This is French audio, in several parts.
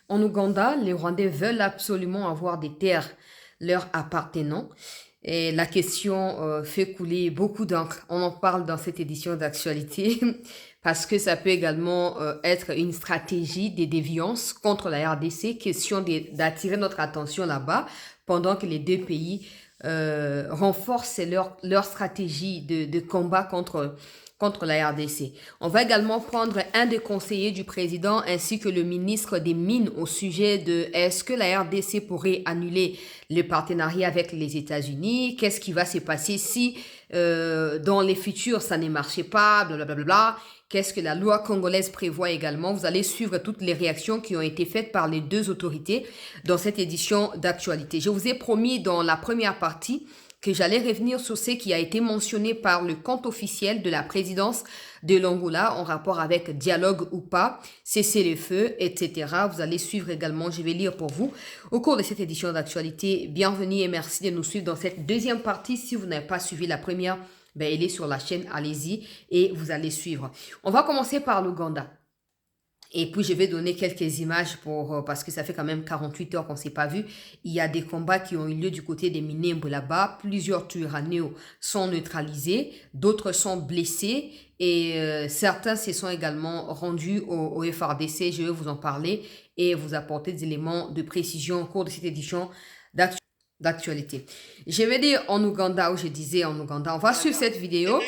En Ouganda, les Rwandais veulent absolument avoir des terres leur appartenant. Et la question fait couler beaucoup d'encre. On en parle dans cette édition d'actualité parce que ça peut également être une stratégie de déviance contre la RDC, question d'attirer notre attention là-bas pendant que les deux pays renforcent leur stratégie de combat contre la RDC. On va également prendre un des conseillers du président ainsi que le ministre des Mines au sujet de est-ce que la RDC pourrait annuler le partenariat avec les États-Unis, qu'est-ce qui va se passer si dans les futurs ça ne marchait pas, blablabla. Qu'est-ce que la loi congolaise prévoit également? Vous allez suivre toutes les réactions qui ont été faites par les deux autorités dans cette édition d'actualité. Je vous ai promis dans la première partie que j'allais revenir sur ce qui a été mentionné par le compte officiel de la présidence de l'Angola en rapport avec dialogue ou pas, cessez-le-feu, etc. Vous allez suivre également, je vais lire pour vous au cours de cette édition d'actualité. Bienvenue et merci de nous suivre dans cette deuxième partie. Si vous n'avez pas suivi la première, ben, elle est sur la chaîne, allez-y et vous allez suivre. On va commencer par l'Ouganda. Et puis, je vais donner quelques images parce que ça fait quand même 48 heures qu'on ne s'est pas vu. Il y a des combats qui ont eu lieu du côté des Minembwe là-bas. Plusieurs Twirwaneho sont neutralisés, d'autres sont blessés et certains se sont également rendus au FRDC. Je vais vous en parler et vous apporter des éléments de précision au cours de cette édition d'actualité. Je vais dire en Ouganda, où je disais en Ouganda, on va suivre cette vidéo.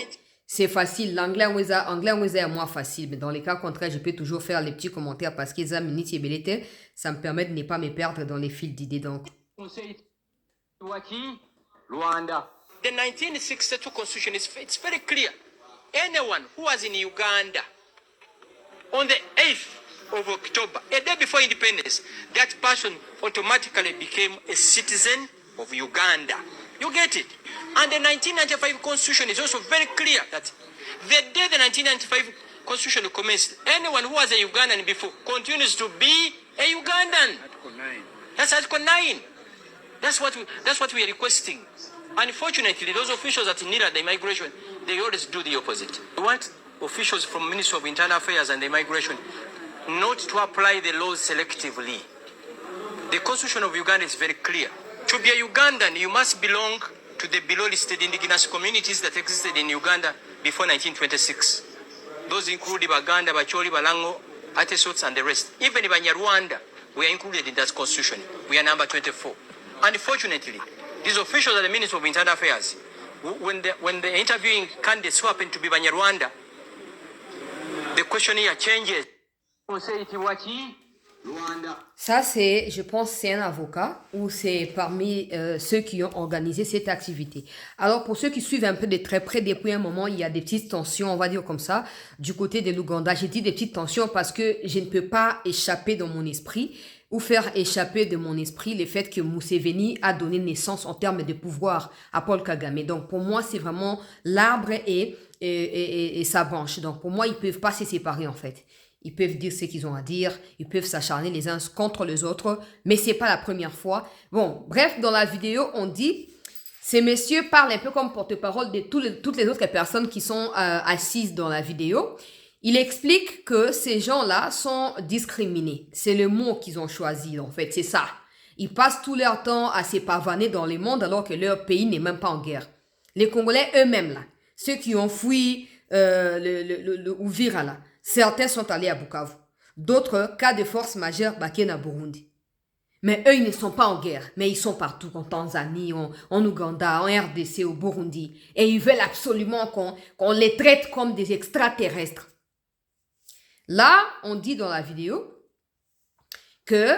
C'est facile, l'anglais est moins facile, mais dans les cas contraires, je peux toujours faire les petits commentaires parce que ça me permet de ne pas me perdre dans les fils d'idées. Donc. Rwanda. The 1962 constitution it's very clear. Anyone who was in Uganda on the 8th of October, a day before independence, that person automatically became a citizen of Uganda. You get it? And the 1995 constitution is also very clear that the day the 1995 constitution commenced, anyone who was a Ugandan before continues to be a Ugandan. Article 9. That's Article 9. That's what we are requesting. Unfortunately, those officials at NIRA, the immigration, they always do the opposite. We want officials from Ministry of Internal Affairs and Immigration not to apply the laws selectively. The constitution of Uganda is very clear. To be a Ugandan, you must belong to the below-listed indigenous communities that existed in Uganda before 1926. Those include Baganda, Bacholi, Balango, Atesots, and the rest. Even Banyarwanda, we are included in that constitution. We are number 24. Unfortunately, these officials at the Ministry of Internal Affairs, when they're interviewing candidates who happen to be Banyarwanda, the questionnaire changes. Ça, c'est, je pense, c'est un avocat ou c'est parmi ceux qui ont organisé cette activité. Alors, pour ceux qui suivent un peu de très près, depuis un moment, il y a des petites tensions, on va dire comme ça, du côté de l'Ouganda. J'ai dit des petites tensions parce que je ne peux pas échapper dans mon esprit ou faire échapper de mon esprit le fait que Museveni a donné naissance en termes de pouvoir à Paul Kagame. Donc, pour moi, c'est vraiment l'arbre et sa branche. Donc, pour moi, ils ne peuvent pas se séparer, en fait. Ils peuvent dire ce qu'ils ont à dire, ils peuvent s'acharner les uns contre les autres, mais c'est pas la première fois. Bon, bref, dans la vidéo, on dit, ces messieurs parlent un peu comme porte-parole de toutes les autres personnes qui sont assises dans la vidéo. Il explique que ces gens-là sont discriminés. C'est le mot qu'ils ont choisi, en fait, c'est ça. Ils passent tout leur temps à se pavaner dans le monde alors que leur pays n'est même pas en guerre. Les Congolais eux-mêmes, là, ceux qui ont fui le Uvira, là, certains sont allés à Bukavu. D'autres, cas de force majeure, Bakena Burundi. Mais eux, ils ne sont pas en guerre. Mais ils sont partout, en Tanzanie, en Ouganda, en RDC, au Burundi. Et ils veulent absolument qu'on les traite comme des extraterrestres. Là, on dit dans la vidéo que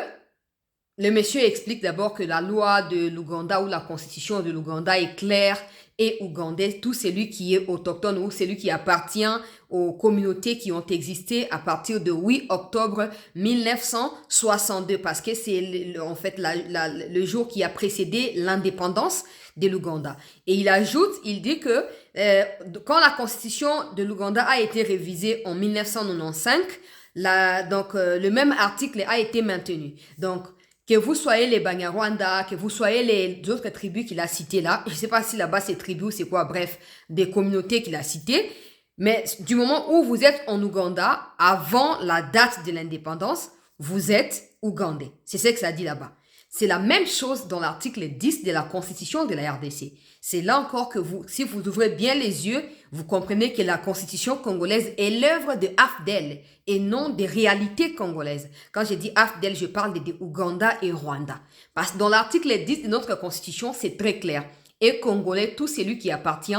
le monsieur explique d'abord que la loi de l'Ouganda ou la constitution de l'Ouganda est claire et ougandais, tout celui qui est autochtone ou celui qui appartient aux communautés qui ont existé à partir de 8 octobre 1962, parce que c'est en fait le jour qui a précédé l'indépendance de l'Ouganda. Et il ajoute, il dit que quand la constitution de l'Ouganda a été révisée en 1995, le même article a été maintenu. Donc, que vous soyez les Banyarwanda, que vous soyez les autres tribus qu'il a citées là, je ne sais pas si là-bas c'est tribus, c'est quoi, bref, des communautés qu'il a citées, mais du moment où vous êtes en Ouganda, avant la date de l'indépendance, vous êtes ougandais. C'est ce que ça dit là-bas. C'est la même chose dans l'article 10 de la Constitution de la RDC. C'est là encore que si vous ouvrez bien les yeux, vous comprenez que la Constitution congolaise est l'œuvre de AFDEL et non des réalités congolaises. Quand je dis AFDEL, je parle de Ouganda et Rwanda. Parce que dans l'article 10 de notre Constitution, c'est très clair. Et Congolais, tout celui qui appartient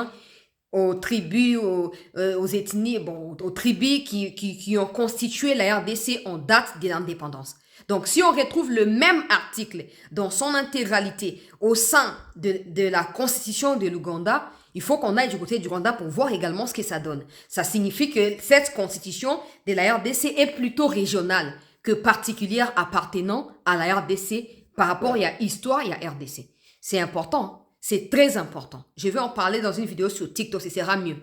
aux tribus, aux ethnies, aux tribus qui ont constitué la RDC en date de l'indépendance. Donc, si on retrouve le même article dans son intégralité au sein de la constitution de l'Ouganda, il faut qu'on aille du côté du Rwanda pour voir également ce que ça donne. Ça signifie que cette constitution de la RDC est plutôt régionale que particulière appartenant à la RDC par rapport à histoire et à RDC. C'est important, c'est très important. Je vais en parler dans une vidéo sur TikTok, ce sera mieux.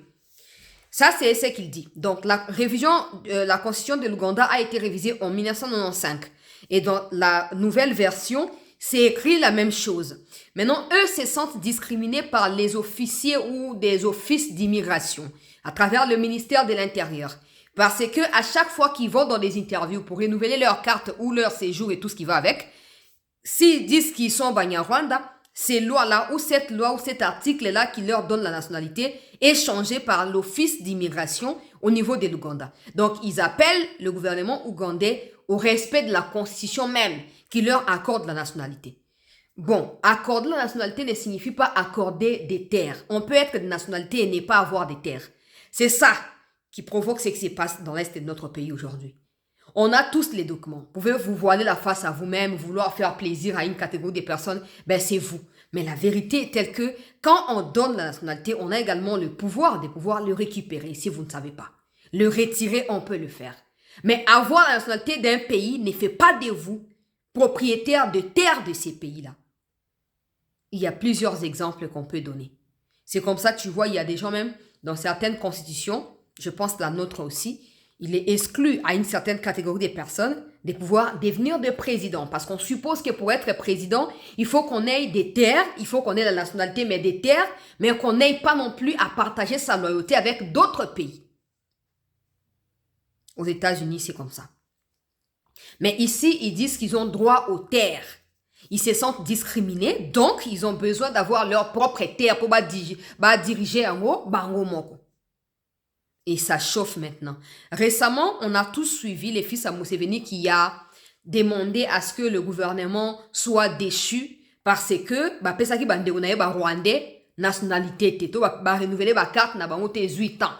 Ça, c'est ce qu'il dit. Donc, la constitution de l'Ouganda a été révisée en 1995. Et dans la nouvelle version, c'est écrit la même chose. Maintenant, eux se sentent discriminés par les officiers ou des offices d'immigration à travers le ministère de l'Intérieur. Parce que à chaque fois qu'ils vont dans des interviews pour renouveler leur carte ou leur séjour et tout ce qui va avec, s'ils disent qu'ils sont Banyarwanda, ces lois-là ou cet article-là qui leur donne la nationalité est changé par l'office d'immigration au niveau de l'Ouganda. Donc, ils appellent le gouvernement ougandais au respect de la constitution même qui leur accorde la nationalité. Bon, accorder la nationalité ne signifie pas accorder des terres. On peut être de nationalité et ne pas avoir des terres. C'est ça qui provoque ce qui se passe dans l'Est de notre pays aujourd'hui. On a tous les documents. Vous pouvez vous voiler la face à vous-même, vouloir faire plaisir à une catégorie de personnes, c'est vous. Mais la vérité est telle que quand on donne la nationalité, on a également le pouvoir de pouvoir le récupérer si vous ne savez pas. Le retirer, on peut le faire. Mais avoir la nationalité d'un pays ne fait pas de vous propriétaire de terres de ces pays-là. Il y a plusieurs exemples qu'on peut donner. C'est comme ça que tu vois, il y a des gens même dans certaines constitutions, je pense la nôtre aussi, il est exclu à une certaine catégorie de personnes de pouvoir devenir de président. Parce qu'on suppose que pour être président, il faut qu'on ait des terres, il faut qu'on ait la nationalité, mais des terres, mais qu'on n'ait pas non plus à partager sa loyauté avec d'autres pays. Aux États-Unis, c'est comme ça. Mais ici, ils disent qu'ils ont droit aux terres. Ils se sentent discriminés, donc ils ont besoin d'avoir leur propre terre pour diriger en haut, moko. Et ça chauffe maintenant. Récemment, on a tous suivi les fils à Museveni qui a demandé à ce que le gouvernement soit déchu parce que pesaki bande rwandais nationalité teto renouveler ba carte na bango 18 ans.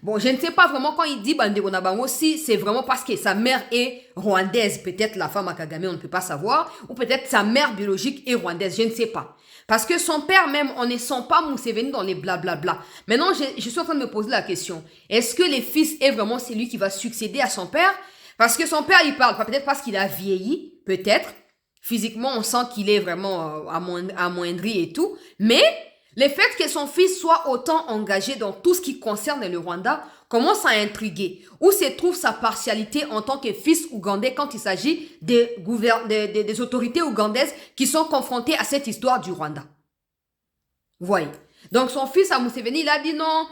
Bon, je ne sais pas vraiment quand il dit Bandeko Nabango si c'est vraiment parce que sa mère est rwandaise. Peut-être la femme à Kagame, on ne peut pas savoir. Ou peut-être sa mère biologique est rwandaise, je ne sais pas. Parce que son père même, on ne sent pas Museveni dans les blablabla. Maintenant, je suis en train de me poser la question. Est-ce que le fils est vraiment celui qui va succéder à son père? Parce que son père, il parle pas. Peut-être parce qu'il a vieilli, peut-être. Physiquement, on sent qu'il est vraiment amoindri et tout. Mais le fait que son fils soit autant engagé dans tout ce qui concerne le Rwanda commence à intriguer. Où se trouve sa partialité en tant que fils ougandais quand il s'agit des autorités ougandaises qui sont confrontées à cette histoire du Rwanda? Vous voyez. Donc son fils à Museveni, il a dit non,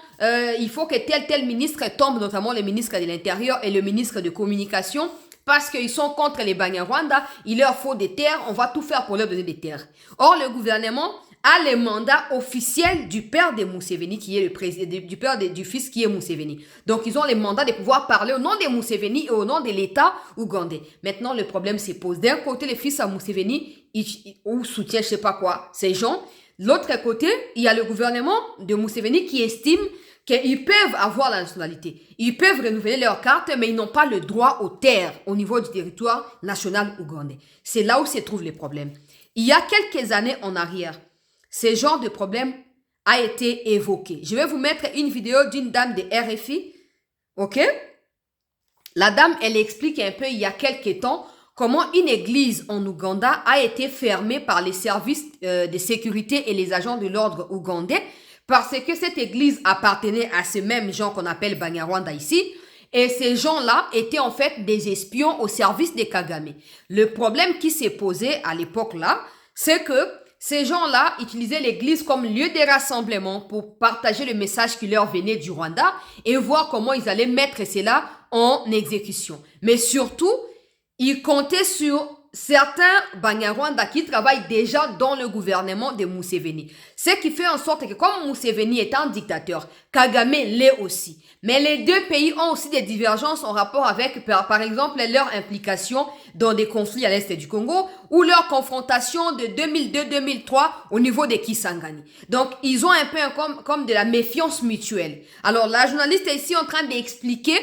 il faut que tel ministre tombe, notamment le ministre de l'Intérieur et le ministre de Communication, parce qu'ils sont contre les Banyarwanda, il leur faut des terres, on va tout faire pour leur donner des terres. Or, le gouvernement a le mandat officiel du père de Museveni, qui est le président, du père du fils qui est Museveni. Donc, ils ont le mandat de pouvoir parler au nom de Museveni et au nom de l'État ougandais. Maintenant, le problème se pose. D'un côté, le fils à Museveni, ou soutient je sais pas quoi, ces gens. L'autre côté, il y a le gouvernement de Museveni qui estime qu'ils peuvent avoir la nationalité. Ils peuvent renouveler leur carte, mais ils n'ont pas le droit aux terres au niveau du territoire national ougandais. C'est là où se trouvent les problèmes. Il y a quelques années en arrière, ce genre de problème a été évoqué. Je vais vous mettre une vidéo d'une dame de RFI. OK? La dame, elle explique un peu il y a quelques temps comment une église en Ouganda a été fermée par les services de sécurité et les agents de l'ordre ougandais parce que cette église appartenait à ces mêmes gens qu'on appelle Banyarwanda ici. Et ces gens-là étaient en fait des espions au service des Kagame. Le problème qui s'est posé à l'époque-là, c'est que ces gens-là utilisaient l'église comme lieu de rassemblement pour partager le message qui leur venait du Rwanda et voir comment ils allaient mettre cela en exécution. Mais surtout, ils comptaient sur certains Banyarwanda qui travaillent déjà dans le gouvernement de Museveni. Ce qui fait en sorte que comme Museveni est un dictateur, Kagame l'est aussi. Mais les deux pays ont aussi des divergences en rapport avec, par exemple, leur implication dans des conflits à l'est du Congo ou leur confrontation de 2002-2003 au niveau de Kisangani. Donc, ils ont un peu comme de la méfiance mutuelle. Alors, la journaliste est ici en train d'expliquer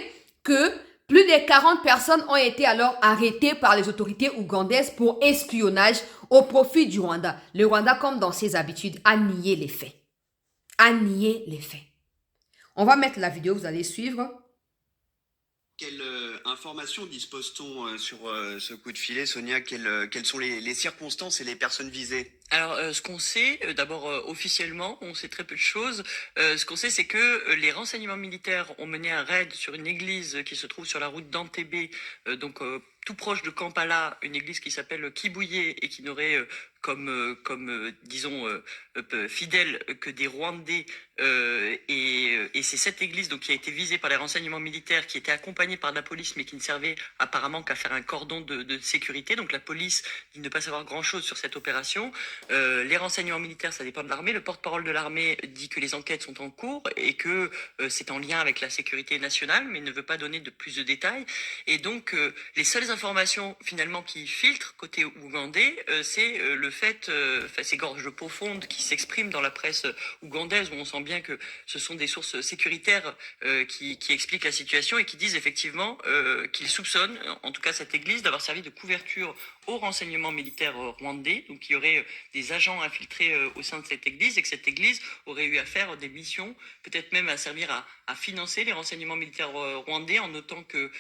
que plus de 40 personnes ont été alors arrêtées par les autorités ougandaises pour espionnage au profit du Rwanda. Le Rwanda, comme dans ses habitudes, a nié les faits. A nié les faits. On va mettre la vidéo, vous allez suivre. Quelle information dispose-t-on sur ce coup de filet, Sonia? Quelles sont les circonstances et les personnes visées? Alors, ce qu'on sait, d'abord officiellement, on sait très peu de choses. Ce qu'on sait, c'est que les renseignements militaires ont mené un raid sur une église qui se trouve sur la route d'Entebbe, donc tout proche de Kampala, une église qui s'appelle Kibuye et qui n'aurait disons fidèles que des Rwandais, et c'est cette église donc qui a été visée par les renseignements militaires, qui était accompagnée par la police mais qui ne servait apparemment qu'à faire un cordon de sécurité. Donc la police dit ne pas savoir grand chose sur cette opération. Les renseignements militaires, ça dépend de l'armée. Le porte-parole de l'armée dit que les enquêtes sont en cours et que c'est en lien avec la sécurité nationale, mais ne veut pas donner de plus de détails. Et donc les seules informations finalement qui filtrent côté ougandais, c'est le fait, ces gorges profondes qui s'expriment dans la presse ougandaise, où on sent bien que ce sont des sources sécuritaires qui expliquent la situation et qui disent effectivement qu'ils soupçonnent, en tout cas cette église, d'avoir servi de couverture aux renseignements militaires rwandais, donc il y aurait des agents infiltrés au sein de cette église, et que cette église aurait eu à faire des missions, peut-être même à servir à financer les renseignements militaires rwandais, en notant que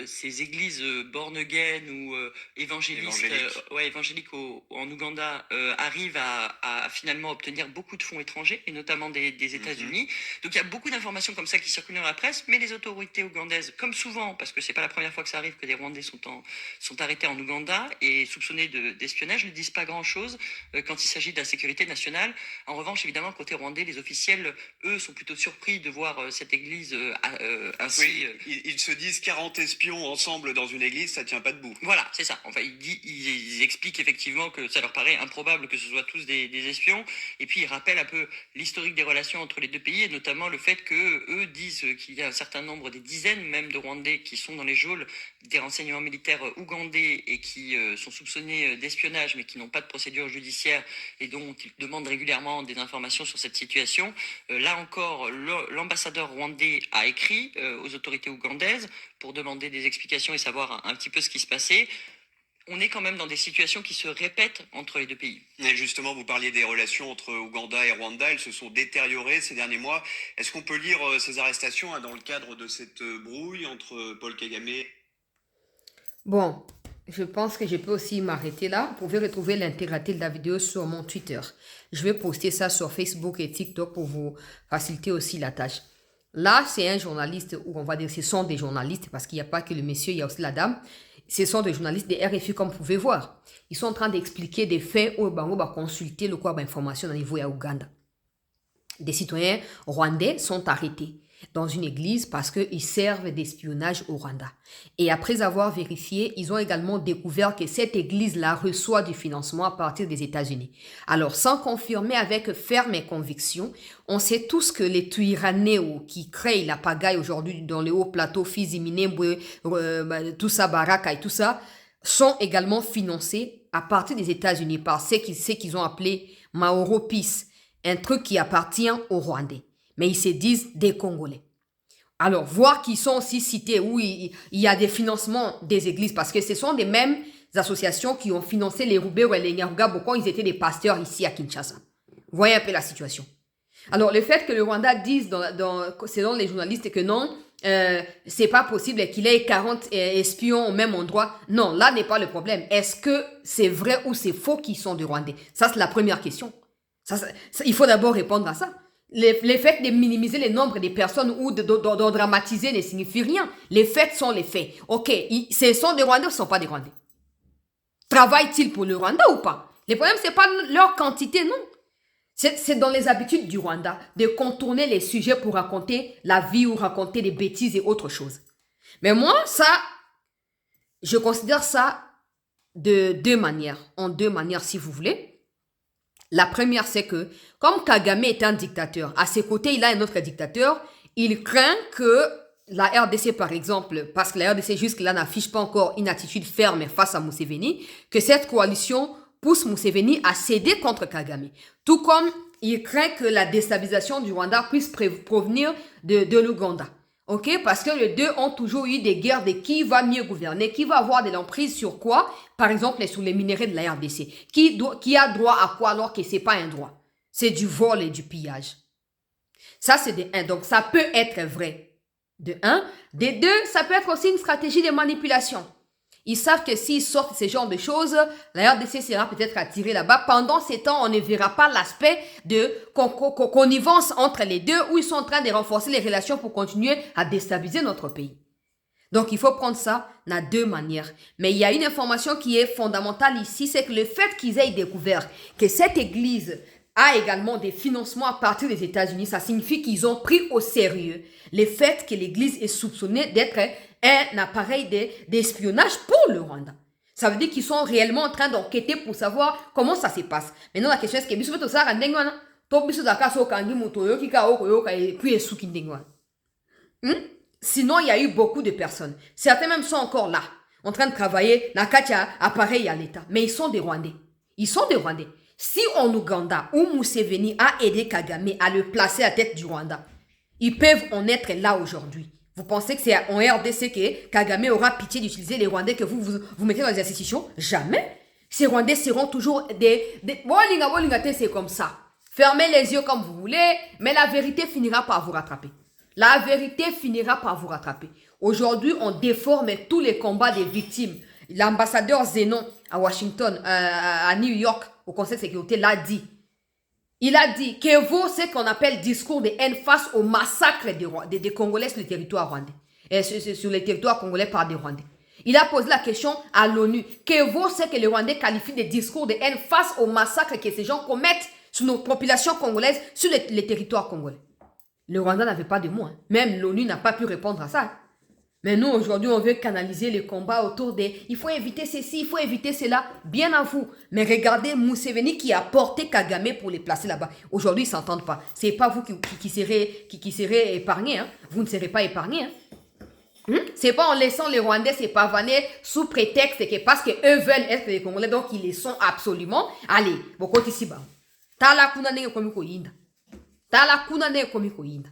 ces églises born again ou évangéliques en Ouganda arrivent à finalement obtenir beaucoup de fonds étrangers, et notamment des États-Unis. Donc il y a beaucoup d'informations comme ça qui circulent dans la presse, mais les autorités ougandaises, comme souvent, parce que c'est pas la première fois que ça arrive que des Rwandais sont arrêtés en Ouganda et soupçonnés d'espionnage, ne disent pas grand-chose quand il s'agit de la sécurité nationale. En revanche, évidemment, côté rwandais, les officiels, eux, sont plutôt surpris de voir cette église ainsi... Oui, ils se disent 40 espions ensemble dans une église, ça tient pas debout. Voilà, c'est ça. Enfin, ils expliquent effectivement que ça leur paraît improbable que ce soit tous des espions, et puis ils rappellent un peu l'historique des relations entre les deux pays, et notamment le fait que eux disent qu'il y a un certain nombre, des dizaines même de Rwandais qui sont dans les geôles des renseignements militaires ougandais et qui sont soupçonnés d'espionnage mais qui n'ont pas de procédure judiciaire et dont ils demandent régulièrement des informations sur cette situation. Là encore, l'ambassadeur rwandais a écrit aux autorités ougandaises pour demander des explications et savoir un petit peu ce qui se passait. On est quand même dans des situations qui se répètent entre les deux pays. Et justement, vous parliez des relations entre Ouganda et Rwanda, elles se sont détériorées ces derniers mois. Est-ce qu'on peut lire ces arrestations dans le cadre de cette brouille entre Paul Kagame? Bon, je pense que je peux aussi m'arrêter là. Vous pouvez retrouver l'intégralité de la vidéo sur mon Twitter. Je vais poster ça sur Facebook et TikTok pour vous faciliter aussi la tâche. Là, c'est un journaliste, ou on va dire ce sont des journalistes, parce qu'il n'y a pas que le monsieur, il y a aussi la dame. Ce sont des journalistes des RFI, comme vous pouvez voir. Ils sont en train d'expliquer des faits où on va consulter le corps d'information au niveau de Ouganda. Des citoyens rwandais sont arrêtés dans une église parce qu'ils servent d'espionnage au Rwanda. Et après avoir vérifié, ils ont également découvert que cette église-là reçoit du financement à partir des États-Unis. Alors, sans confirmer avec ferme et conviction, on sait tous que les Twiranéo qui créent la pagaille aujourd'hui dans les hauts plateaux, Fizi, Minembwe, tout ça, Baraka et tout ça, sont également financés à partir des États-Unis par ce qu'ils ont appelé Maoro Peace, un truc qui appartient aux Rwandais. Mais ils se disent des Congolais. Alors, voir qu'ils sont aussi cités où il y a des financements des églises, parce que ce sont les mêmes associations qui ont financé les Roubaix et les Nyaruga quand ils étaient des pasteurs ici à Kinshasa. Voyez un peu la situation. Alors, le fait que le Rwanda dise, selon les journalistes, que non, c'est pas possible qu'il ait 40 espions au même endroit. Non, là n'est pas le problème. Est-ce que c'est vrai ou c'est faux qu'ils sont des Rwandais? Ça, c'est la première question. Il faut d'abord répondre à ça. Les faits de minimiser le nombre de personnes ou de dramatiser ne signifie rien. Les faits sont les faits. Ok, ce sont des Rwandais ou ce ne sont pas des Rwandais? Travaillent-ils pour le Rwanda ou pas? Le problème, ce n'est pas leur quantité, non. C'est dans les habitudes du Rwanda de contourner les sujets pour raconter la vie ou raconter des bêtises et autre chose. Mais moi, ça, je considère ça de deux manières. En deux manières, si vous voulez. La première, c'est que, comme Kagame est un dictateur, à ses côtés, il a un autre dictateur, il craint que la RDC, par exemple, parce que la RDC jusque-là n'affiche pas encore une attitude ferme face à Museveni, que cette coalition pousse Museveni à céder contre Kagame. Tout comme il craint que la déstabilisation du Rwanda puisse provenir de l'Ouganda. Ok, parce que les deux ont toujours eu des guerres de qui va mieux gouverner, qui va avoir de l'emprise sur quoi, par exemple sur les minéraux de la RDC, qui a droit à quoi alors que c'est pas un droit. C'est du vol et du pillage. Ça, c'est de un. Donc, ça peut être vrai. De un. De deux, ça peut être aussi une stratégie de manipulation. Ils savent que s'ils sortent ce genre de choses, la RDC sera peut-être attirée là-bas. Pendant ces temps, on ne verra pas l'aspect de connivence entre les deux où ils sont en train de renforcer les relations pour continuer à déstabiliser notre pays. Donc, il faut prendre ça de deux manières. Mais il y a une information qui est fondamentale ici, c'est que le fait qu'ils aient découvert que cette église a également des financements à partir des États-Unis, ça signifie qu'ils ont pris au sérieux le fait que l'église est soupçonnée d'être un appareil d'espionnage pour le Rwanda. Ça veut dire qu'ils sont réellement en train d'enquêter pour savoir comment ça se passe. Maintenant, la question est que biso beto sara ndengwana, to biso daka so kangi moto yoki ka okoyoka et puis esuki ndengwana. Sinon, il y a eu beaucoup de personnes. Certains même sont encore là, en train de travailler dans katia appareil à l'État. Mais ils sont des Rwandais. Ils sont des Rwandais. Si en Ouganda, où Museveni a aidé Kagame à le placer à la tête du Rwanda, ils peuvent en être là aujourd'hui. Vous pensez que c'est en RDC que Kagame aura pitié d'utiliser les Rwandais que vous mettez dans les institutions? Jamais. Ces Rwandais seront toujours des... c'est comme ça. Fermez les yeux comme vous voulez, mais la vérité finira par vous rattraper. La vérité finira par vous rattraper. Aujourd'hui, on déforme tous les combats des victimes. L'ambassadeur Zenon à Washington, à New York, au Conseil de sécurité, l'a dit. Il a dit que vaut ce qu'on appelle discours de haine face au massacre des Congolais sur le territoire rwandais. Sur le territoire congolais par des Rwandais. Il a posé la question à l'ONU. Que vaut ce que les Rwandais qualifient de discours de haine face au massacre que ces gens commettent sur nos populations congolaises sur les territoires congolais? Le Rwanda n'avait pas de mots. Hein. Même l'ONU n'a pas pu répondre à ça. Mais nous, aujourd'hui, on veut canaliser les combats autour des... Il faut éviter ceci, il faut éviter cela. Bien à vous. Mais regardez Museveni qui a porté Kagame pour les placer là-bas. Aujourd'hui, ils ne s'entendent pas. Ce n'est pas vous qui serez épargnés. Hein. Vous ne serez pas épargnés. Hein. C'est pas en laissant les Rwandais se pavaner sous prétexte que parce qu'eux veulent être les Congolais, donc ils les sont absolument. Allez, beaucoup ici bas. Tala kuna nenge komiko yinda. Tala kuna nenge komiko yinda.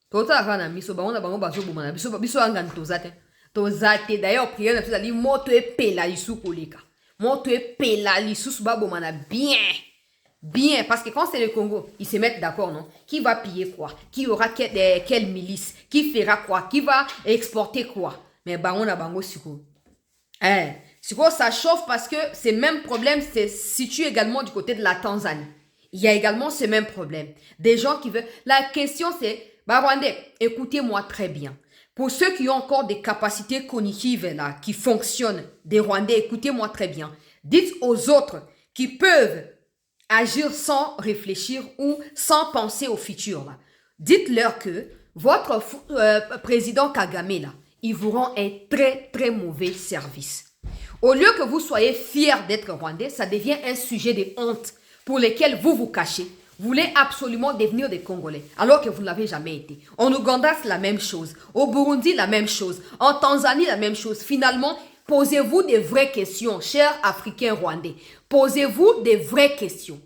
Tota kana miso bango bango bazo bomana biso anga ntozate. Tozate d'ailleurs prière na tozali moto epela lisu koleka. Moto epela lisu ba bomana bien. Bien, parce que quand c'est le Congo, ils se mettent d'accord, non? Qui va piller quoi? Qui aura quelle milice? Qui fera quoi? Qui va exporter quoi? Mais bango na bango siko. Siko, ça chauffe parce que ces mêmes problèmes se situent également du côté de la Tanzanie. Il y a également ce même problème. Des gens qui veulent... La question c'est, Rwandais, écoutez-moi très bien. Pour ceux qui ont encore des capacités cognitives là, qui fonctionnent, des Rwandais, écoutez-moi très bien. Dites aux autres qui peuvent agir sans réfléchir ou sans penser au futur. Là. Dites-leur que votre président Kagame, là, il vous rend un très très mauvais service. Au lieu que vous soyez fiers d'être Rwandais, ça devient un sujet de honte pour lequel vous vous cachez. Vous voulez absolument devenir des Congolais, alors que vous ne l'avez jamais été. En Ouganda, c'est la même chose. Au Burundi, la même chose. En Tanzanie, la même chose. Finalement, posez-vous des vraies questions, chers Africains rwandais. Posez-vous des vraies questions.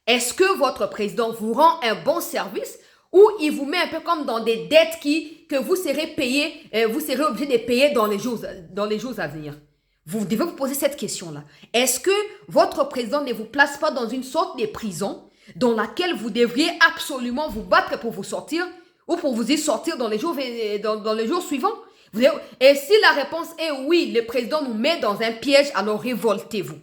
Est-ce que votre président vous rend un bon service ou il vous met un peu comme dans des dettes que vous serez payé, vous serez obligé de payer dans les jours à venir? Vous devez vous poser cette question-là. Est-ce que votre président ne vous place pas dans une sorte de prison dans laquelle vous devriez absolument vous battre pour vous sortir ou pour vous y sortir dans les jours suivants? Et si la réponse est oui, le président nous met dans un piège, alors révoltez-vous.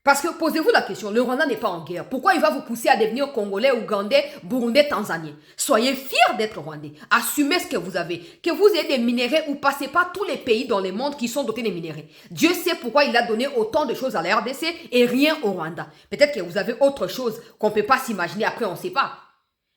Parce que posez-vous la question, le Rwanda n'est pas en guerre. Pourquoi il va vous pousser à devenir Congolais, Ougandais, Burundais, Tanzaniens? Soyez fiers d'être Rwandais. Assumez ce que vous avez. Que vous ayez des minéraux ou passez pas tous les pays dans le monde qui sont dotés de minéraux. Dieu sait pourquoi il a donné autant de choses à la RDC et rien au Rwanda. Peut-être que vous avez autre chose qu'on ne peut pas s'imaginer. Après, on ne sait pas.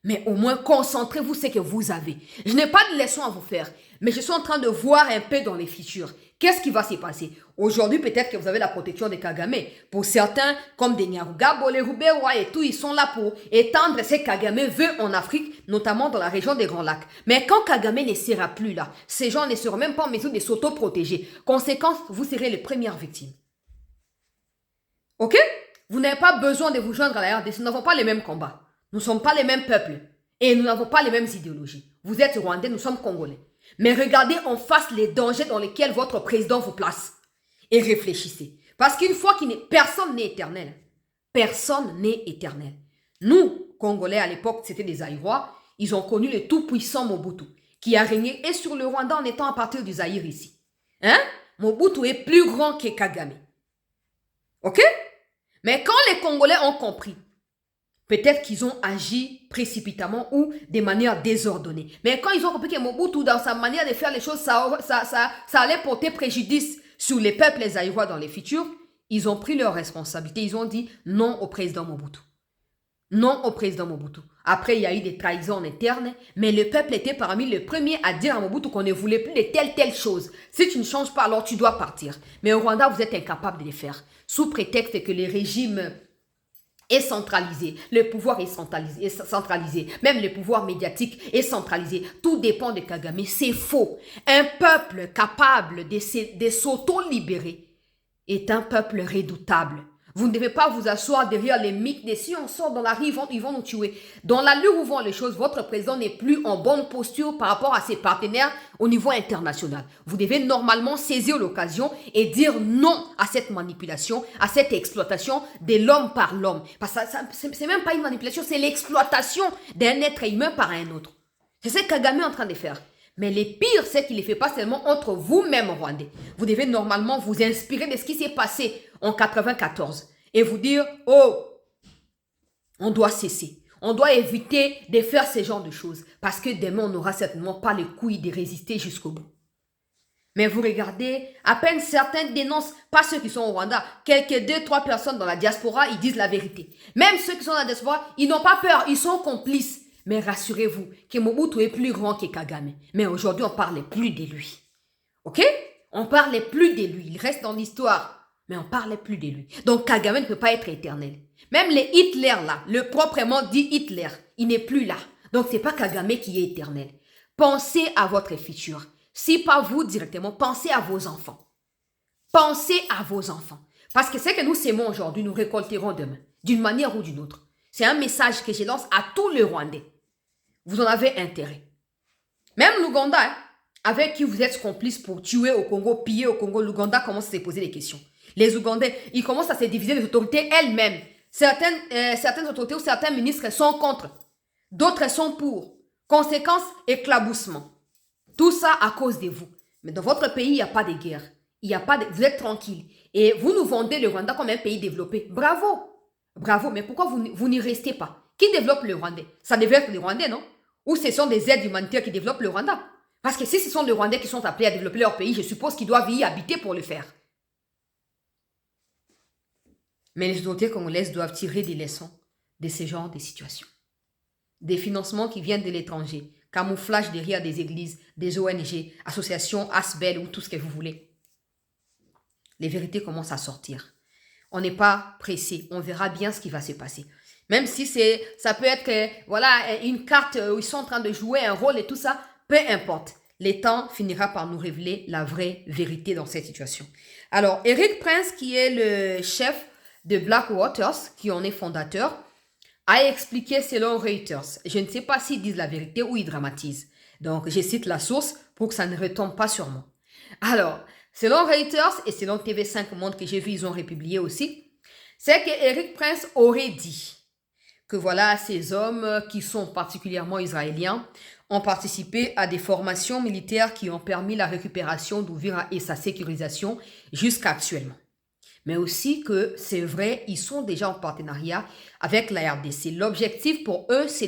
Mais au moins, concentrez-vous sur ce que vous avez. Je n'ai pas de leçon à vous faire, mais je suis en train de voir un peu dans les futurs. Qu'est-ce qui va se passer? Aujourd'hui, peut-être que vous avez la protection de Kagame. Pour certains, comme des Nyarugabo, les Rubewa et tout, ils sont là pour étendre ce que Kagame veut en Afrique, notamment dans la région des Grands Lacs. Mais quand Kagame ne sera plus là, ces gens ne seront même pas en mesure de s'auto-protéger. Conséquence, vous serez les premières victimes. Ok? Vous n'avez pas besoin de vous joindre à la RDC. Nous n'avons pas les mêmes combats. Nous ne sommes pas les mêmes peuples. Et nous n'avons pas les mêmes idéologies. Vous êtes Rwandais, nous sommes Congolais. Mais regardez en face les dangers dans lesquels votre président vous place. Et réfléchissez. Parce qu'une fois personne n'est éternel. Personne n'est éternel. Nous, Congolais, à l'époque, c'était des Zaïrois. Ils ont connu le tout-puissant Mobutu, qui a régné et sur le Rwanda en étant à partir du Zaïre ici. Hein? Mobutu est plus grand que Kagame. Ok? Mais quand les Congolais ont compris, peut-être qu'ils ont agi précipitamment ou de manière désordonnée. Mais quand ils ont compris que Mobutu, dans sa manière de faire les choses, ça allait porter préjudice sur les peuples zaïrois dans les futurs, ils ont pris leurs responsabilités. Ils ont dit non au président Mobutu. Non au président Mobutu. Après, il y a eu des trahisons en interne, mais le peuple était parmi les premiers à dire à Mobutu qu'on ne voulait plus de telle chose. Si tu ne changes pas, alors tu dois partir. Mais au Rwanda, vous êtes incapable de le faire. Sous prétexte que le régime est centralisé, le pouvoir est centralisé, même le pouvoir médiatique est centralisé. Tout dépend de Kagame. C'est faux. Un peuple capable de s'auto-libérer est un peuple redoutable. Vous ne devez pas vous asseoir derrière les mythes de si on sort dans la rue, ils vont nous tuer. Dans l'allure où vont les choses, votre président n'est plus en bonne posture par rapport à ses partenaires au niveau international. Vous devez normalement saisir l'occasion et dire non à cette manipulation, à cette exploitation de l'homme par l'homme. Parce que c'est même pas une manipulation, c'est l'exploitation d'un être humain par un autre. C'est ce que Kagame est en train de faire. Mais le pire, c'est qu'il ne le fait pas seulement entre vous-même, Rwandais. Vous devez normalement vous inspirer de ce qui s'est passé en 94 et vous dire, oh, on doit cesser. On doit éviter de faire ce genre de choses parce que demain, on n'aura certainement pas les couilles de résister jusqu'au bout. Mais vous regardez, à peine certains dénoncent, pas ceux qui sont au Rwanda, quelques 2-3 personnes dans la diaspora, ils disent la vérité. Même ceux qui sont dans la diaspora, ils n'ont pas peur, ils sont complices. Mais rassurez-vous que Mobutu est plus grand que Kagame. Mais aujourd'hui, on ne parle plus de lui. Ok? On ne parle plus de lui. Il reste dans l'histoire. Mais on ne parle plus de lui. Donc Kagame ne peut pas être éternel. Même les Hitler là, le proprement dit Hitler, il n'est plus là. Donc ce n'est pas Kagame qui est éternel. Pensez à votre futur. Si pas vous directement, pensez à vos enfants. Pensez à vos enfants. Parce que ce que nous sémons aujourd'hui, nous récolterons demain. D'une manière ou d'une autre. C'est un message que je lance à tous les Rwandais. Vous en avez intérêt. Même l'Ouganda, hein, avec qui vous êtes complices pour tuer au Congo, piller au Congo, l'Ouganda commence à se poser des questions. Les Ougandais, ils commencent à se diviser les autorités elles-mêmes. Certaines autorités ou certains ministres sont contre. D'autres sont pour. Conséquence, éclaboussement. Tout ça à cause de vous. Mais dans votre pays, il n'y a pas de guerre. Vous êtes tranquille. Et vous nous vendez le Rwanda comme un pays développé. Bravo. Bravo, mais pourquoi vous n'y restez pas? Qui développe le Rwandais? Ça devrait être les Rwandais, non? Ou ce sont des aides humanitaires qui développent le Rwanda? Parce que si ce sont les Rwandais qui sont appelés à développer leur pays, je suppose qu'ils doivent y habiter pour le faire. Mais les autorités congolaises doivent tirer des leçons de ce genre de situations. Des financements qui viennent de l'étranger, camouflage derrière des églises, des ONG, associations, ASBEL ou tout ce que vous voulez. Les vérités commencent à sortir. On n'est pas pressé. On verra bien ce qui va se passer. Même si ça peut être voilà, une carte où ils sont en train de jouer un rôle et tout ça, peu importe. Le temps finira par nous révéler la vraie vérité dans cette situation. Alors, Eric Prince, qui est le chef de Black Waters, qui en est fondateur, a expliqué selon Reuters. Je ne sais pas s'ils disent la vérité ou ils dramatisent. Donc, je cite la source pour que ça ne retombe pas sur moi. Alors, selon Reuters et selon TV5 Monde que j'ai vu, ils ont republié aussi, c'est que Eric Prince aurait dit que voilà, ces hommes qui sont particulièrement israéliens ont participé à des formations militaires qui ont permis la récupération d'Ouvira et sa sécurisation jusqu'à actuellement. mais aussi que c'est vrai, ils sont déjà en partenariat avec la RDC. L'objectif pour eux, c'est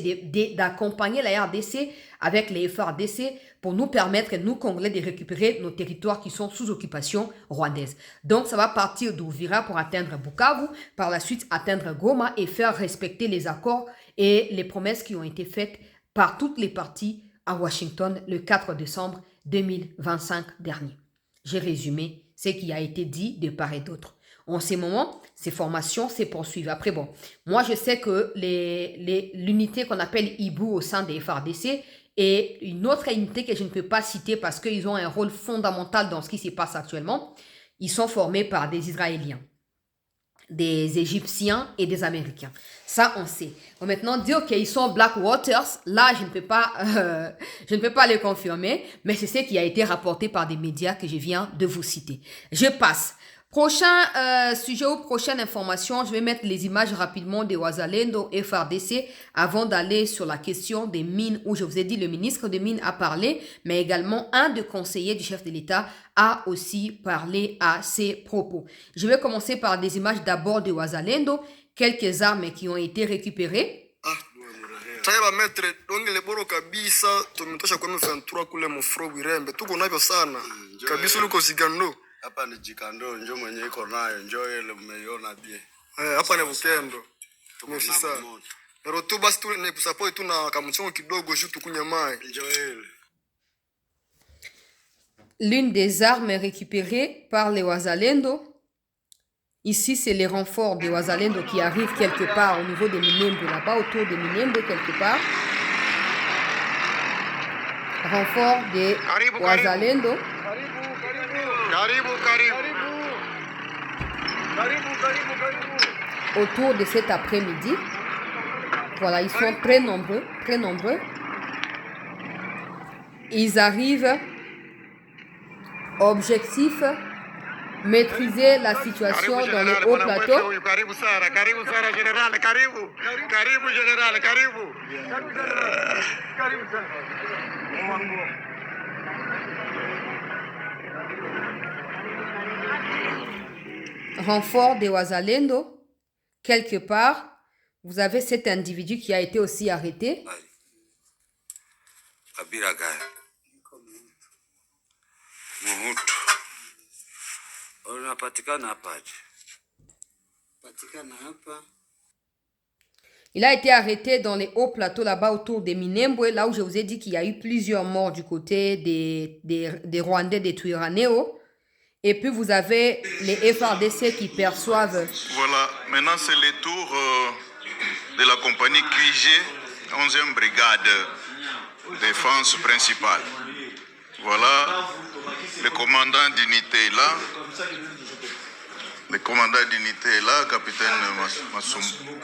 d'accompagner la RDC avec les FARDC pour nous permettre, nous Congolais, de récupérer nos territoires qui sont sous occupation rwandaise. Donc, ça va partir d'Ouvira pour atteindre Bukavu, par la suite atteindre Goma et faire respecter les accords et les promesses qui ont été faites par toutes les parties à Washington le 4 décembre 2025 dernier. J'ai résumé ce qui a été dit de part et d'autre. En ces moments, ces formations se poursuivent. Après, bon, moi, je sais que l'unité qu'on appelle IBU au sein des FARDC est une autre unité que je ne peux pas citer parce qu'ils ont un rôle fondamental dans ce qui se passe actuellement. Ils sont formés par des Israéliens, des Égyptiens et des Américains. Ça, on sait. Bon, maintenant, dire qu'ils sont Black Waters, là, je ne peux pas le confirmer, mais c'est ce qui a été rapporté par des médias que je viens de vous citer. Je passe. Prochain sujet ou prochaine information, je vais mettre les images rapidement de Wazalendo et FARDC avant d'aller sur la question des mines où je vous ai dit le ministre des Mines a parlé, mais également un des conseillers du chef de l'État a aussi parlé à ses propos. Je vais commencer par des images d'abord de Wazalendo, quelques armes qui ont été récupérées. Taiba metre donge le boro kabisa tumetosha kwa M23 kule mfro Birembe tuko navyo sana kabisa uliko zigando hapa ni jikando njo mwenye iko nayo njo ile umeiona bie hapa ni Bukendo tumefisa pero tu basi tu ne kusupport tu na kamuchongo kidogo juu tukunya mai njo ile. L'une des armes récupérées par les Wazalendo. Ici, c'est les renforts des Wazalendo qui arrivent quelque part au niveau des Minembwe, là-bas, autour des Minembwe, quelque part. Renforts des Wazalendo. Autour de cet après-midi. Voilà, ils sont très nombreux, très nombreux. Ils arrivent. Objectif, maîtriser la situation dans les hauts plateaux. Renfort des Wazalendo. Quelque part, vous avez cet individu qui a été aussi arrêté. Muhutu. Unapatikana hapa. Patikana hapa. Il a été arrêté dans les hauts plateaux là-bas autour des Minembwe, là où je vous ai dit qu'il y a eu plusieurs morts du côté des Rwandais, des Twirwaneho. Et puis vous avez les FARDC qui perçoivent. Voilà, maintenant c'est le tour de la compagnie QG, 11e brigade défense principale. Voilà, le commandant d'unité est là. Le commandant d'unité est là,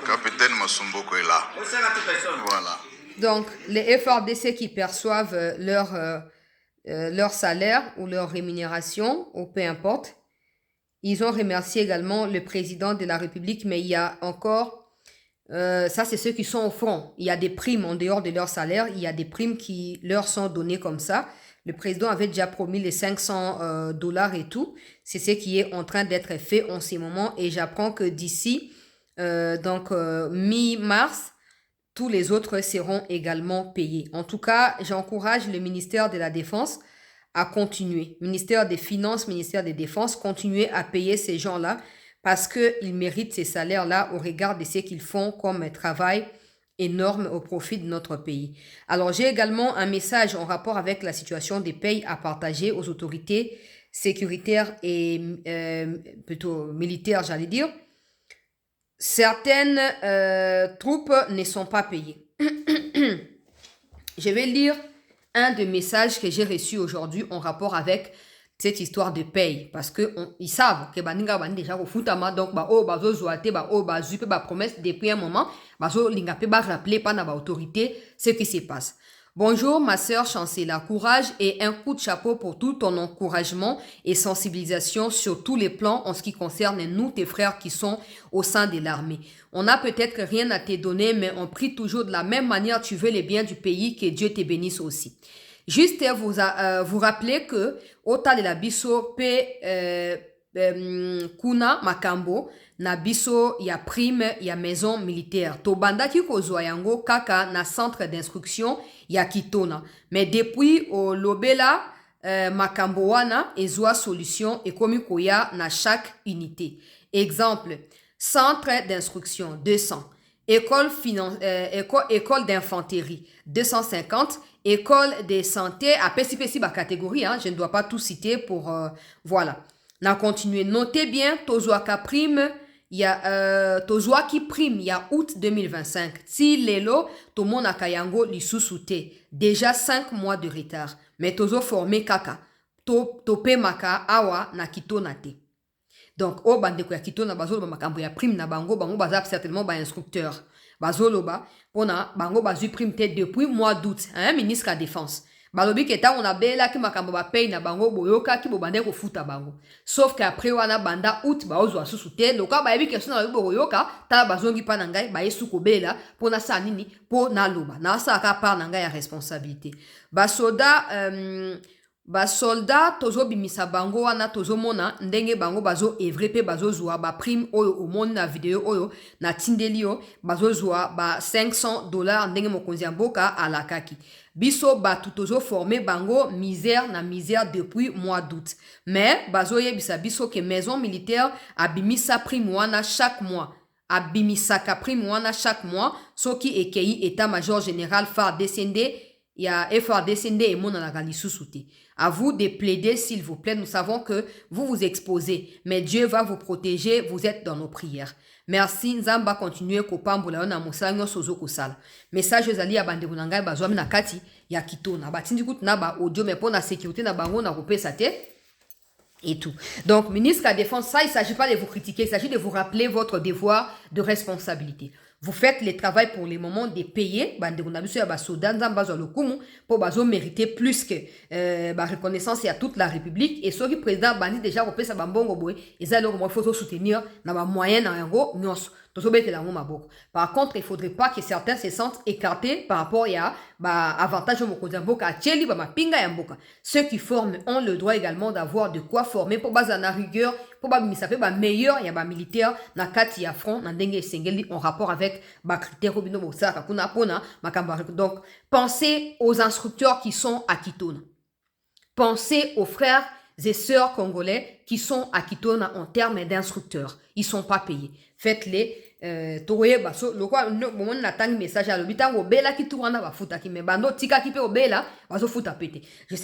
capitaine Masumboko est là. Voilà. Donc, les FARDC qui perçoivent leur salaire ou leur rémunération, ou peu importe, ils ont remercié également le président de la République, mais il y a encore, ça c'est ceux qui sont au front. Il y a des primes en dehors de leur salaire, il y a des primes qui leur sont données comme ça. Le président avait déjà promis les $500 et tout. C'est ce qui est en train d'être fait en ces moments. Et j'apprends que d'ici, mi-mars, tous les autres seront également payés. En tout cas, j'encourage le ministère de la Défense à continuer. Ministère des Finances, ministère des Défenses, continuer à payer ces gens-là parce qu'ils méritent ces salaires-là au regard de ce qu'ils font comme travail énorme au profit de notre pays. Alors, j'ai également un message en rapport avec la situation des pays à partager aux autorités sécuritaires et plutôt militaires, j'allais dire. Certaines troupes ne sont pas payées. Je vais lire un des messages que j'ai reçu aujourd'hui en rapport avec cette histoire de paye parce que ils savent que baninga bani déjà au foutama donc ba o bazo zoate ba o ba zupe ba promesse depuis un moment bazo lingape ba rappeler par na autorité ce qui se passe. Bonjour ma sœur Chancela, courage et un coup de chapeau pour tout ton encouragement et sensibilisation sur tous les plans en ce qui concerne nous, tes frères qui sont au sein de l'armée. On n'a peut-être rien à te donner, mais on prie toujours de la même manière, tu veux les biens du pays, que Dieu te bénisse aussi. Juste vous rappeler que Ota de la Bisso kuna makambo na biso ya prime ya maison militaire. Tobandaki kozwa yango kaka na centre d'instruction ya Kitona. Mais depuis au lobela makambo wana ezwa solution ekomi koya na chaque unité. Exemple, centre d'instruction 200, école d'infanterie 250, école de santé à PCPC ba catégorie, hein, je ne dois pas tout citer pour voilà. Na continuer, notez bien tozwaka prime tozwaki prime ya août 2025. Si lelo tomonaka yango lisusu te, déjà 5 mois de retard. Mais tozo formé kaka tope maka awa na Kitona te. Donc o bandeko ya Kitona bazolo ba makambo ya prime na bango baza certainement ba instructeur. Bazolo ba pona bango bazu prime te depuis mois d'août, hein, ministre de la défense. Balobi keta on a bela ki makambo ba paye na bango boyoka ki bobande ko futa bango. Sauf que après wana banda août ba ozwa susu te, loka ba yebi question na boyoka ta bazongi pa na ngai ba yesu ko bela pona sa nini po na loba. Na sa ka par na ngai ya responsabilité. Basoldat tozo bimisa bango wana tozo mona ndenge bango bazo evre pe bazo zwa ba prime oyo omoni na video oyo na tindelio bazo zwa ba $500 ndenge mokonzi ya mboka alakaki. Biso batu tozo formé bango misère na misère depuis mois d'août. Mais bazo yebisa biso que maison militaire abimisa prime wana chaque mois. Abimisaka prime wana chaque mois, soki ekei état-major général FARDC ya FARDC et mon lisusu. À vous de plaider, s'il vous plaît. Nous savons que vous vous exposez, mais Dieu va vous protéger. Vous êtes dans nos prières. Merci. Nzamba continuer kopambola na musanyo sozo kosala. Message ezali ya bande kunanga bazwami na kati ya Kitona. Batindi kutu na ba audio mais pour la sécurité na bango na kopesa te et tout. Donc ministre de la Défense, ça il s'agit pas de vous critiquer, il s'agit de vous rappeler votre devoir de responsabilité. Vous faites le travail pour les moments de payer, pour mériter plus que reconnaissance à toute la République. Et ceux qui président bandi déjà repé sa bambongo boy, ils allaient faut soutenir dans ma moyenne en euro nyos. Par contre, il ne faudrait pas que certains se sentent écartés par rapport à avantage ceux qui forment ont le droit également d'avoir de quoi former pour bazana rigueur, pour ba meilleur il y a ba militaire na kati ya front na ndenge sengeli en rapport avec ba critères obino bosaka kuna pona makamba. Donc pensez aux instructeurs qui sont à Kitona. Pensez aux frères et sœurs congolais qui sont à Kitona en termes d'instructeurs. Ils sont pas payés. Faites-les. Je sais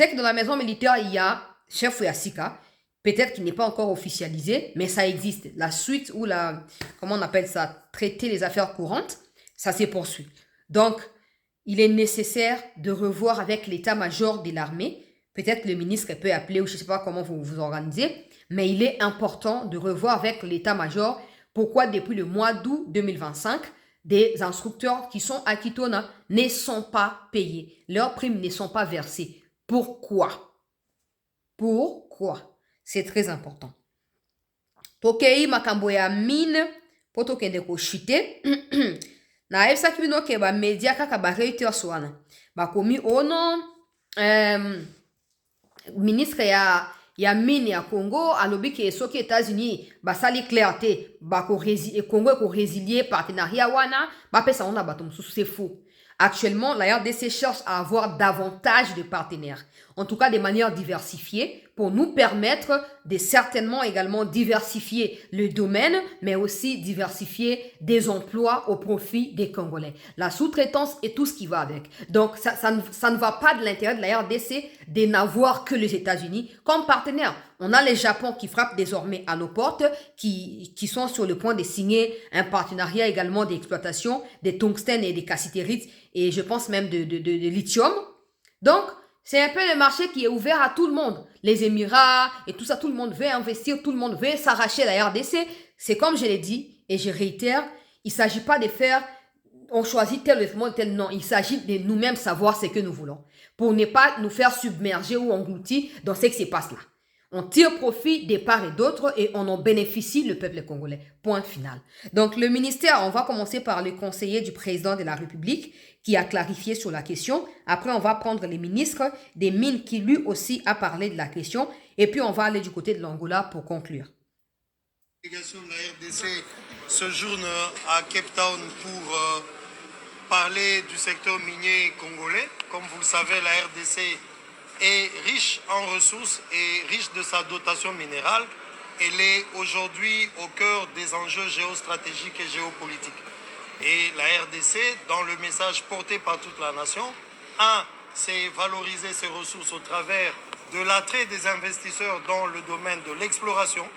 que dans la maison militaire, il y a chef Yasika, peut-être qu'il n'est pas encore officialisé, mais ça existe. La suite ou comment on appelle ça, traiter les affaires courantes, ça se poursuit. Donc, il est nécessaire de revoir avec l'état-major de l'armée. Peut-être le ministre peut appeler ou je ne sais pas comment vous vous organisez, mais il est important de revoir avec l'état-major pourquoi depuis le mois d'août 2025, des instructeurs qui sont à Kitona ne sont pas payés. Leurs primes ne sont pas versées. Pourquoi? Pourquoi? C'est très important. Tokei makambo ya mine, poto kende ko chute. Na efsa kibino ke ba media kaka ba Reuters wana. Ba komi ono ministre ya mine ya Congo alobi ke soki États-Unis basali clarté bako Congo ko résilier partenariat wana ba pesa ona bato mususu, c'est faux. Actuellement, la RDC cherche à avoir davantage de partenaires, en tout cas de manière diversifiée, pour nous permettre de certainement également diversifier le domaine, mais aussi diversifier des emplois au profit des Congolais. La sous-traitance et tout ce qui va avec. Donc, ça ne va pas de l'intérêt de la RDC de n'avoir que les États-Unis comme partenaires. On a les Japon qui frappent désormais à nos portes, qui sont sur le point de signer un partenariat également d'exploitation des tungstènes et des cassitérites, et je pense même de lithium. Donc, c'est un peu le marché qui est ouvert à tout le monde. Les Émirats et tout ça, tout le monde veut investir, tout le monde veut s'arracher la RDC. C'est comme je l'ai dit, et je réitère, il ne s'agit pas de faire, on choisit tel ou tel, non. Il s'agit de nous-mêmes savoir ce que nous voulons, pour ne pas nous faire submerger ou engloutir dans ce qui se passe là. On tire profit des parts et d'autres et on en bénéficie, le peuple congolais. Point final. Donc, le ministère, on va commencer par le conseiller du président de la République qui a clarifié sur la question. Après, on va prendre les ministres des Mines qui lui aussi a parlé de la question. Et puis, on va aller du côté de l'Angola pour conclure. La délégation de la RDC séjourne à Cape Town pour parler du secteur minier congolais. Comme vous le savez, la RDC est riche en ressources et riche de sa dotation minérale. Elle est aujourd'hui au cœur des enjeux géostratégiques et géopolitiques. Et la RDC, dans le message porté par toute la nation, c'est valoriser ses ressources au travers de l'attrait des investisseurs dans le domaine de l'exploration,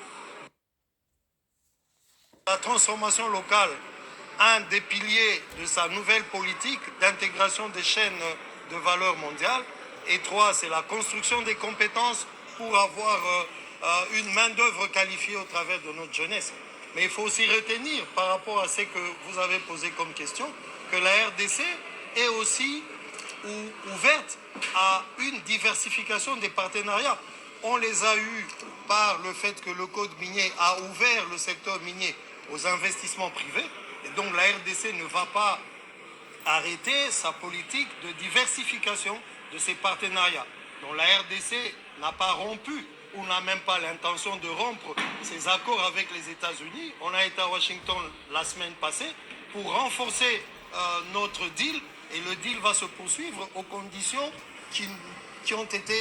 la transformation locale, un des piliers de sa nouvelle politique d'intégration des chaînes de valeur mondiale. Et 3, c'est la construction des compétences pour avoir une main-d'œuvre qualifiée au travers de notre jeunesse. Mais il faut aussi retenir, par rapport à ce que vous avez posé comme question, que la RDC est aussi ouverte à une diversification des partenariats. On les a eus par le fait que le code minier a ouvert le secteur minier aux investissements privés. Et donc la RDC ne va pas arrêter sa politique de diversification de ses partenariats. Donc la RDC n'a pas rompu ou n'a même pas l'intention de rompre ses accords avec les États-Unis. On a été à Washington la semaine passée pour renforcer notre deal, et le deal va se poursuivre aux conditions qui ont été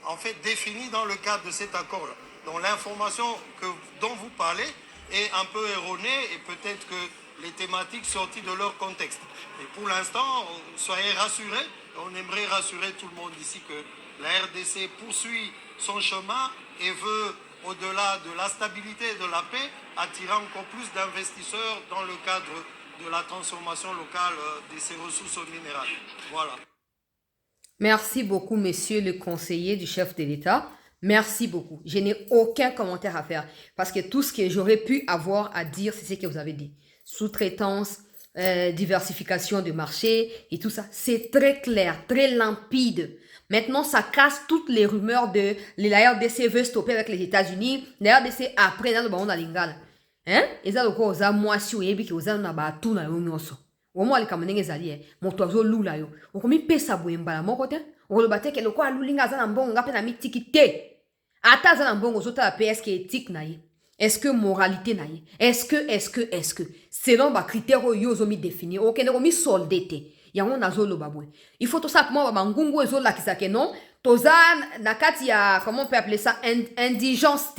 en fait définies dans le cadre de cet accord-là. Donc l'information dont vous parlez est un peu erronée et peut-être que les thématiques sorties de leur contexte. Et pour l'instant, soyez rassurés, on aimerait rassurer tout le monde ici que la RDC poursuit son chemin et veut, au-delà de la stabilité et de la paix, attirer encore plus d'investisseurs dans le cadre de la transformation locale de ces ressources minérales. Voilà. Merci beaucoup, monsieur le conseiller du chef de l'État. Merci beaucoup. Je n'ai aucun commentaire à faire parce que tout ce que j'aurais pu avoir à dire, c'est ce que vous avez dit. Sous-traitance, diversification de marché et tout ça. C'est très clair, très limpide. Maintenant, ça casse toutes les rumeurs de la RDC veut stopper avec les États-Unis. La RDC après, dans le ballon d'Alingala. Hein? Et ça, donc, aux amoisi ou yebi qui aux anaba tout na yo nyoso. Au moins, les kamenenge zali, moto azo lula yo. On komi pesa boyembala moko te. On le bate ke loko alulinga za na mbongo ngape na mitiki te. Ata za na mbongo zota la PSK éthique na ye. Est-ce que moralité na ye? Est-ce que selon ba critères yo zo mi définir. Ok, ne komi soldete. Yango nazo lo babwe. Il faut tout ça comment ba ngungu ezo la kisake non. Toza nakati ya comment on peut appeler ça indigence.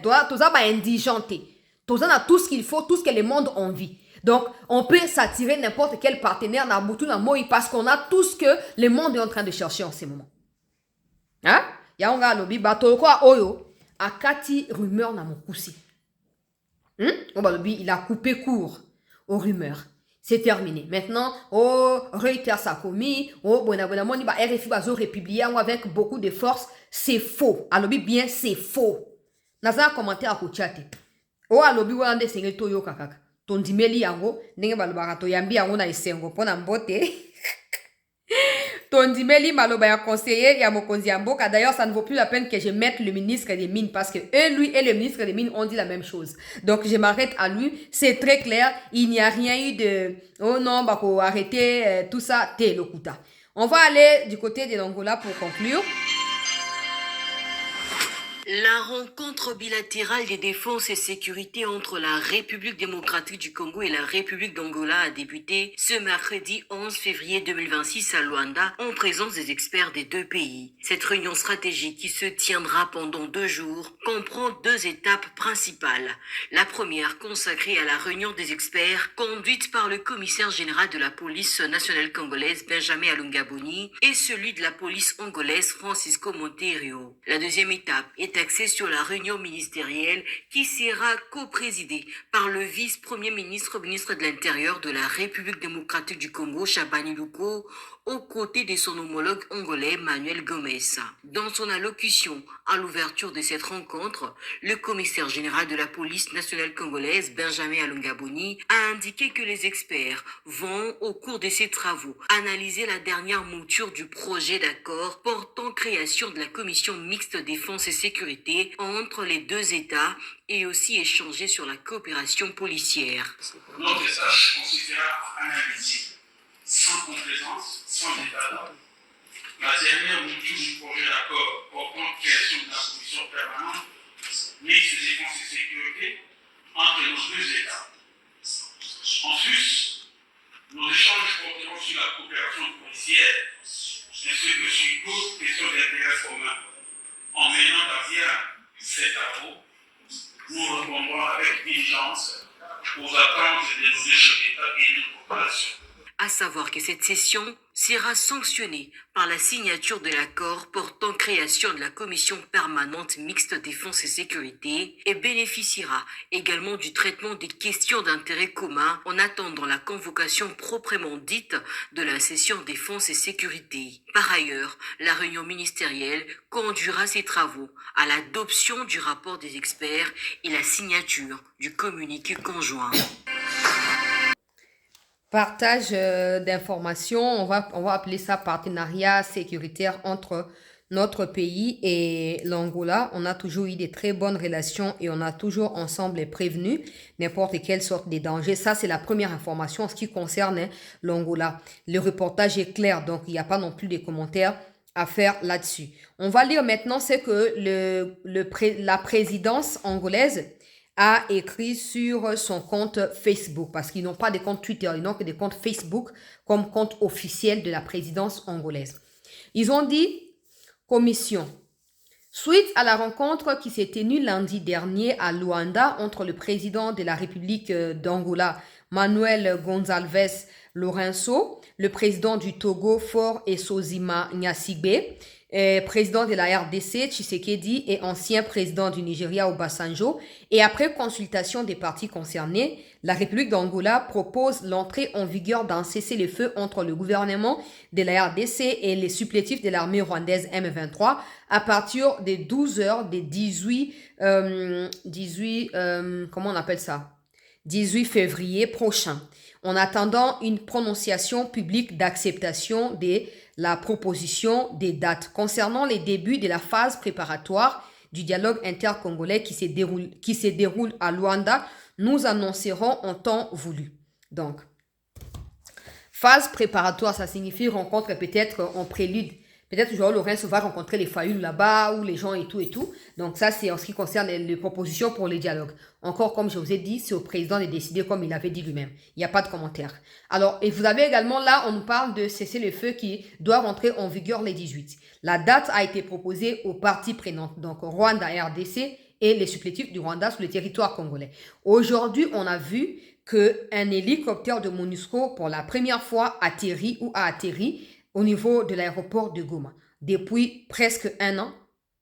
Toza ba indigenté. Toza na tout ce qu'il faut, tout ce que le monde envie. Donc, on peut s'attirer n'importe quel partenaire na Moutou na Moi parce qu'on a tout ce que le monde est en train de chercher en ce moment. Hein? Yaonga lobi bato kwa oyo akati rumeur na mokusi. Il a coupé court aux rumeurs. C'est terminé. Maintenant, Reuters a commis, moni ba RFI bazo republier avec beaucoup de force, c'est faux. Alobi bien c'est faux. Naza commentaire à kochate. Alobi wande sengel toyo kakaka. Tondimeli yango ndenge balobaka toyambi yango na esengo pona mbote. Tondimeli maloba ya conseiller ya mokonzi ya mboka. D'ailleurs, ça ne vaut plus la peine que je mette le ministre des Mines parce que lui et le ministre des Mines ont dit la même chose. Donc, je m'arrête à lui. C'est très clair. Il n'y a rien eu de oh non, bah faut arrêter tout ça. T'es le kuta. On va aller du côté de l'Angola pour conclure. La rencontre bilatérale des défenses et sécurité entre la République démocratique du Congo et la République d'Angola a débuté ce mercredi 11 février 2026 à Luanda en présence des experts des deux pays. Cette réunion stratégique qui se tiendra pendant 2 jours comprend 2 étapes principales. La première consacrée à la réunion des experts conduite par le commissaire général de la police nationale congolaise Benjamin Alungaboni et celui de la police angolaise Francisco Monteiro. La deuxième étape est axée sur la réunion ministérielle qui sera coprésidée par le vice-premier ministre de l'Intérieur de la République démocratique du Congo, Chabani Luko, aux côtés de son homologue angolais Manuel Gomez. Dans son allocution à l'ouverture de cette rencontre, le commissaire général de la police nationale congolaise, Benjamin Alungaboni, a indiqué que les experts vont, au cours de ces travaux, analyser la dernière mouture du projet d'accord portant création de la commission mixte défense et sécurité entre les 2 États et aussi échanger sur la coopération policière. Notre tâche consistera à analyser sans complaisance, sans état d'âme, la dernière mouture du projet d'accord portant création de la commission permanente mixte défense et sécurité entre nos deux États. En sus, nos échanges porteront sur la coopération policière, ainsi que sur d'autres questions d'intérêt commun. En menant à bien ces travaux, nous répondrons avec diligence aux attentes de nos deux chefs d'État et de nos populations. À savoir que cette session sera sanctionnée par la signature de l'accord portant création de la commission permanente mixte défense et sécurité et bénéficiera également du traitement des questions d'intérêt commun en attendant la convocation proprement dite de la session défense et sécurité. Par ailleurs, la réunion ministérielle conduira ses travaux à l'adoption du rapport des experts et la signature du communiqué conjoint. Partage d'informations, on va appeler ça partenariat sécuritaire entre notre pays et l'Angola. On a toujours eu des très bonnes relations et on a toujours ensemble prévenu n'importe quelle sorte de danger. Ça, c'est la première information en ce qui concerne l'Angola. Le reportage est clair, donc il n'y a pas non plus de commentaires à faire là-dessus. On va lire maintenant ce que la présidence angolaise a écrit sur son compte Facebook, parce qu'ils n'ont pas de compte Twitter, ils n'ont que des comptes Facebook comme compte officiel de la présidence angolaise. Ils ont dit, commission, suite à la rencontre qui s'est tenue lundi dernier à Luanda entre le président de la République d'Angola, Manuel Gonçalves Lourenço, le président du Togo, Faure Esozima Gnassigbe, président de la RDC, Tshisekedi, et ancien président du Nigeria, Obasanjo. Et après consultation des parties concernées, la République d'Angola propose l'entrée en vigueur d'un cessez-le-feu entre le gouvernement de la RDC et les supplétifs de l'armée rwandaise M23 à partir des 12 heures des 18 février prochain, en attendant une prononciation publique d'acceptation de la proposition des dates. Concernant les débuts de la phase préparatoire du dialogue intercongolais qui se déroule à Luanda, nous annoncerons en temps voulu. Donc, phase préparatoire, ça signifie rencontre peut-être en prélude. Peut-être Joao Lourenço va rencontrer les Fayulu là-bas ou les gens et tout et tout. Donc ça, c'est en ce qui concerne les propositions pour les dialogues. Encore, comme je vous ai dit, c'est au président de décider comme il avait dit lui-même. Il n'y a pas de commentaire. Alors, et vous avez également là, on nous parle de cessez-le-feu qui doit rentrer en vigueur les 18. La date a été proposée aux parties prenantes, donc Rwanda, RDC et les supplétifs du Rwanda sur le territoire congolais. Aujourd'hui, on a vu qu'un hélicoptère de MONUSCO, pour la première fois, a atterri au niveau de l'aéroport de Goma. Depuis presque un an,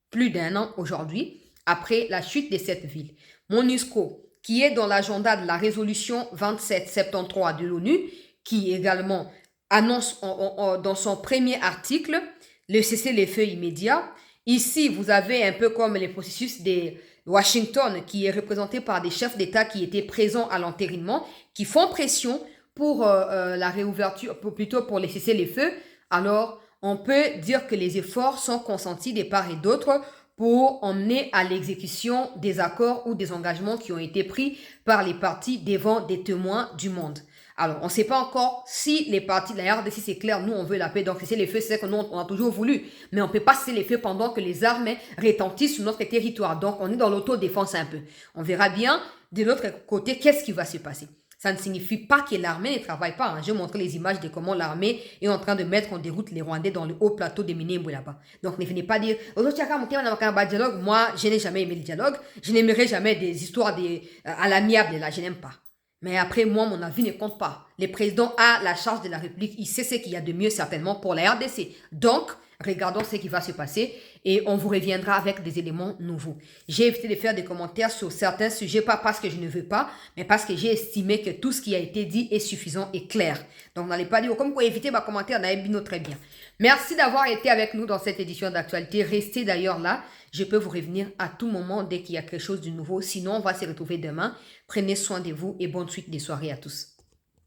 plus d'un an aujourd'hui, après la chute de cette ville. MONUSCO, qui est dans l'agenda de la résolution 2773 de l'ONU, qui également annonce dans son premier article le cessez-le-feu immédiat. Ici, vous avez un peu comme le processus de Washington, qui est représenté par des chefs d'État qui étaient présents à l'entérinement, qui font pression pour la réouverture, plutôt pour les cessez-le-feu. Alors, on peut dire que les efforts sont consentis de part et d'autre pour emmener à l'exécution des accords ou des engagements qui ont été pris par les parties devant des témoins du monde. Alors, on ne sait pas encore si les parties de la RDC, c'est clair, nous on veut la paix, donc cesser les feux, c'est ce que nous on a toujours voulu. Mais on ne peut pas cesser les feux pendant que les armes retentissent sur notre territoire. Donc, on est dans l'autodéfense un peu. On verra bien de l'autre côté qu'est-ce qui va se passer. Ça ne signifie pas que l'armée ne travaille pas. Je vais montrer les images de comment l'armée est en train de mettre en déroute les Rwandais dans le haut plateau de Minembwe là-bas. Donc ne venez pas dire « Moi, je n'ai jamais aimé le dialogue. Je n'aimerais jamais des histoires à l'amiable là. Je n'aime pas. » Mais après, moi, mon avis ne compte pas. Le président a la charge de la République. Il sait ce qu'il y a de mieux certainement pour la RDC. Donc, regardons ce qui va se passer et on vous reviendra avec des éléments nouveaux. J'ai évité de faire des commentaires sur certains sujets, pas parce que je ne veux pas, mais parce que j'ai estimé que tout ce qui a été dit est suffisant et clair. Donc, n'allez pas dire, comme quoi éviter ma commentaire, n'allez très bien. Merci d'avoir été avec nous dans cette édition d'actualité. Restez d'ailleurs là. Je peux vous revenir à tout moment dès qu'il y a quelque chose de nouveau. Sinon, on va se retrouver demain. Prenez soin de vous et bonne suite des soirées à tous.